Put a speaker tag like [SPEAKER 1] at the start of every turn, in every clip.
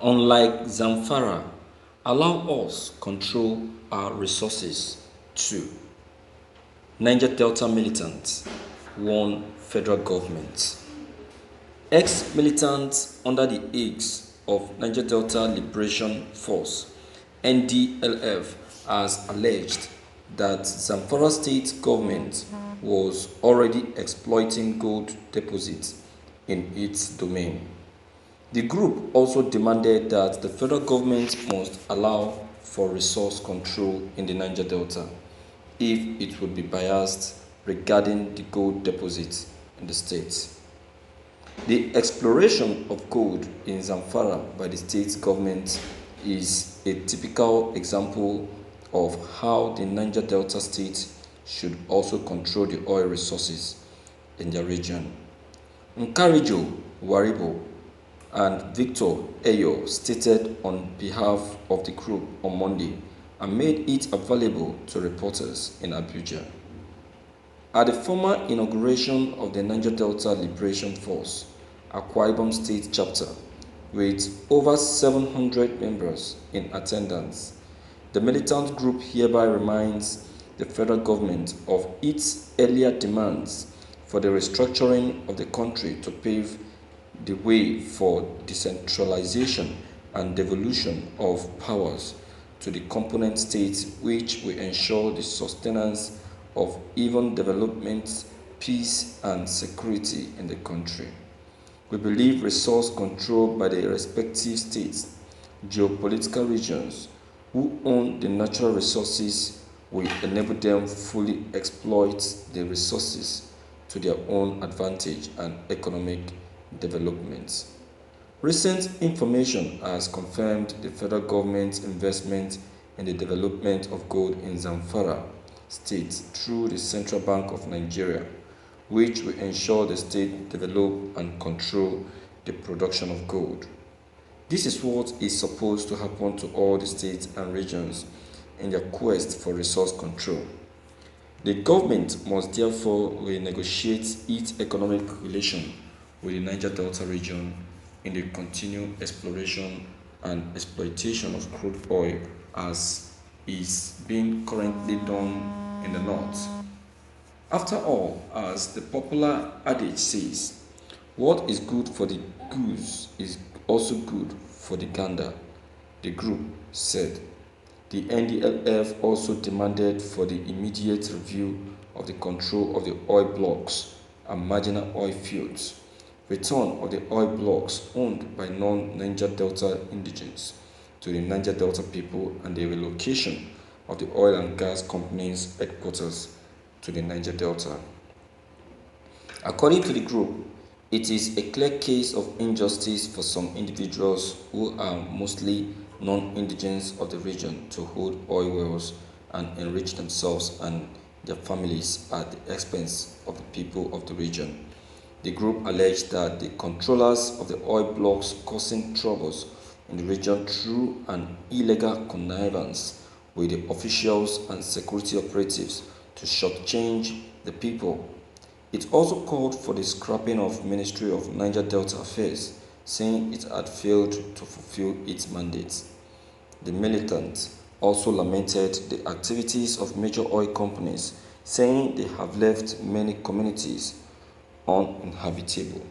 [SPEAKER 1] Unlike Zamfara, allow us control our resources too. Niger Delta militants warn federal government. Ex-militants under the aegis of Niger Delta Liberation Force (NDLF) has alleged that Zamfara state government was already exploiting gold deposits in its domain. The group also demanded that the federal government must allow for resource control in the Niger Delta if it would be biased regarding the gold deposits in the state. The exploration of gold in Zamfara by the state government is a typical example of how the Niger Delta state should also control the oil resources in their region. Nkarijo Waribo and Victor Eyo stated on behalf of the group on Monday and made it available to reporters in Abuja. At the former inauguration of the Niger Delta Liberation Force, Akwa Ibom State Chapter, with over 700 members in attendance, the militant group hereby reminds the federal government of its earlier demands for the restructuring of the country to pave the way for decentralization and devolution of powers to the component states, which will ensure the sustenance of even development, peace, and security in the country. We believe resource control by the respective states, geopolitical regions, who own the natural resources will enable them fully exploit the resources to their own advantage and economic development. Recent information has confirmed the federal government's investment in the development of gold in Zamfara state through the Central Bank of Nigeria, which will ensure the state develop and control the production of gold. This is what is supposed to happen to all the states and regions in their quest for resource control. The government must therefore renegotiate its economic relation with the Niger Delta region in the continued exploration and exploitation of crude oil as is being currently done in the north. After all, as the popular adage says, what is good for the goose is also good for the gander, the group said. The NDLF also demanded for the immediate review of the control of the oil blocks and marginal oil fields, return of the oil blocks owned by non-Niger Delta indigents to the Niger Delta people, and the relocation of the oil and gas companies' headquarters to the Niger Delta. According to the group, it is a clear case of injustice for some individuals who are mostly non-indigents of the region to hold oil wells and enrich themselves and their families at the expense of the people of the region. The group alleged that the controllers of the oil blocks causing troubles in the region through an illegal connivance with the officials and security operatives to shortchange the people. It also called for the scrapping of Ministry of Niger Delta Affairs, saying it had failed to fulfill its mandate. The militants also lamented the activities of major oil companies, saying they have left many communities uninhabitable.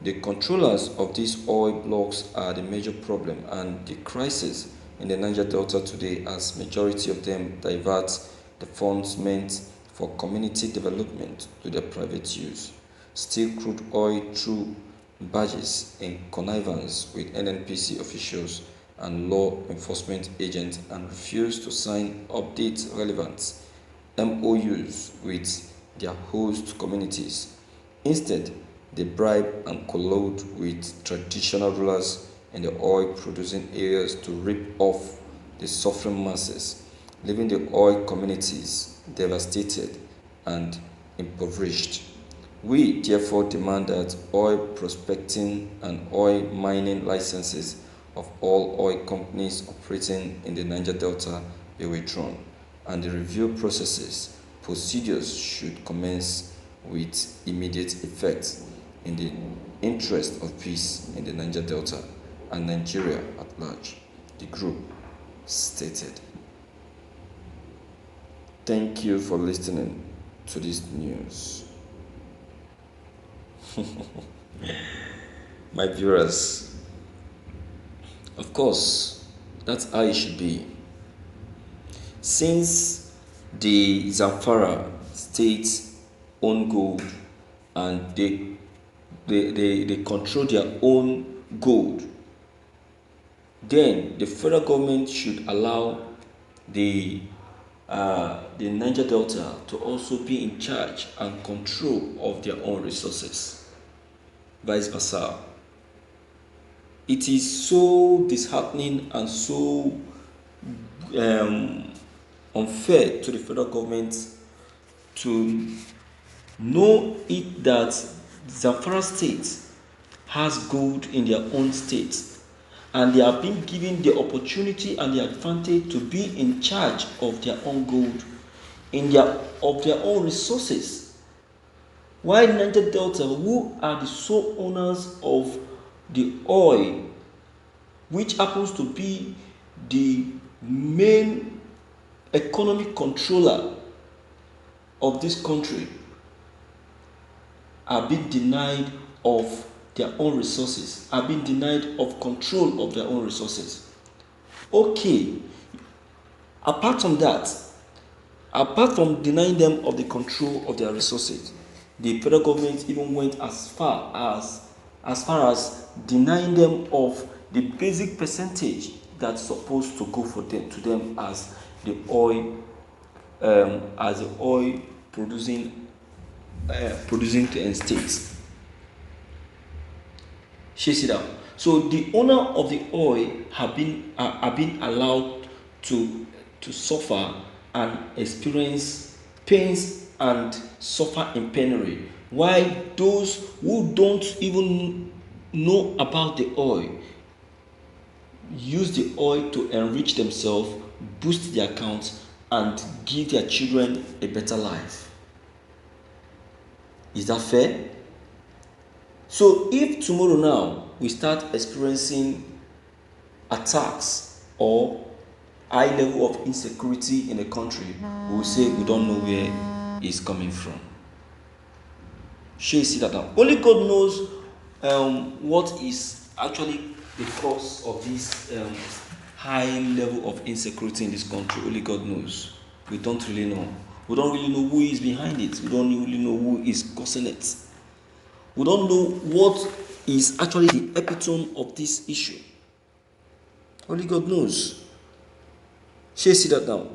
[SPEAKER 1] The controllers of these oil blocks are the major problem and the crisis in the Niger Delta today, as majority of them divert the funds meant for community development to their private use, steal crude oil through barges in connivance with NNPC officials and law enforcement agents, and refuse to sign update relevant MOUs with their host communities. Instead, they bribe and collude with traditional rulers in the oil producing areas to rip off the suffering masses, leaving the oil communities devastated and impoverished. We therefore demand that oil prospecting and oil mining licenses of all oil companies operating in the Niger Delta be withdrawn, and the review procedures should commence with immediate effect in the interest of peace in the Niger Delta and Nigeria at large, the group stated. Thank you for listening to this news. My viewers, of course, that's how it should be. Since the Zamfara state own gold and they control their own gold, then the federal government should allow the Niger Delta to also be in charge and control of their own resources, vice versa. It is so disheartening and so unfair to the federal government to know it that Zamfara state has gold in their own state, and they are being given the opportunity and the advantage to be in charge of their own gold, of their own resources. While Niger Delta, who are the sole owners of the oil, which happens to be the main economic controller of this country, are being denied of their own resources, are being denied of control of their own resources. Okay, apart from that, apart from denying them of the control of their resources, the federal government even went as far as denying them of the basic percentage that's supposed to go to them as the oil producing states. Chase it out. So the owner of the oil have been allowed to suffer and experience pains and suffer in penury, while those who don't even know about the oil use the oil to enrich themselves, boost their accounts, and give their children a better life. Is that fair? So if tomorrow now we start experiencing attacks or high level of insecurity in a country, we will say we don't know where it's coming from. See that now. Only God knows what is actually the cause of this high level of insecurity in this country. Only God knows. We don't really know. We don't really know who is behind it. We don't really know who is causing it. We don't know what is actually the epitome of this issue. Only God knows. See that now.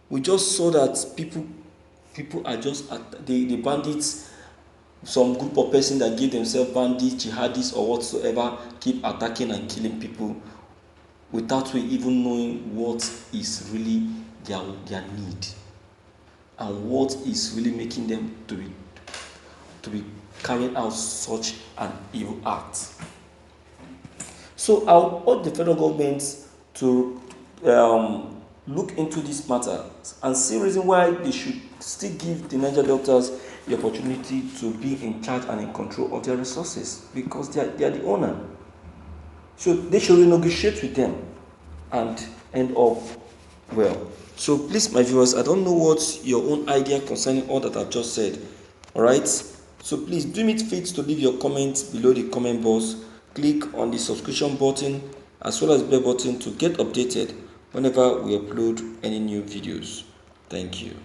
[SPEAKER 1] We just saw that people are just the bandits. Some group of persons that give themselves bandits, jihadists, or whatsoever, keep attacking and killing people without we even knowing what is really their need and what is really making them to be carrying out such an evil act. So I'll urge the federal government to look into this matter and see reason why they should still give the Niger Deltas the opportunity to be in charge and in control of their resources, because they are the owner. So they should renegotiate with them and end up well. So please, my viewers, I don't know what's your own idea concerning all that I've just said. Alright? So please do me fit to leave your comments below the comment box. Click on the subscription button as well as bell button to get updated whenever we upload any new videos. Thank you.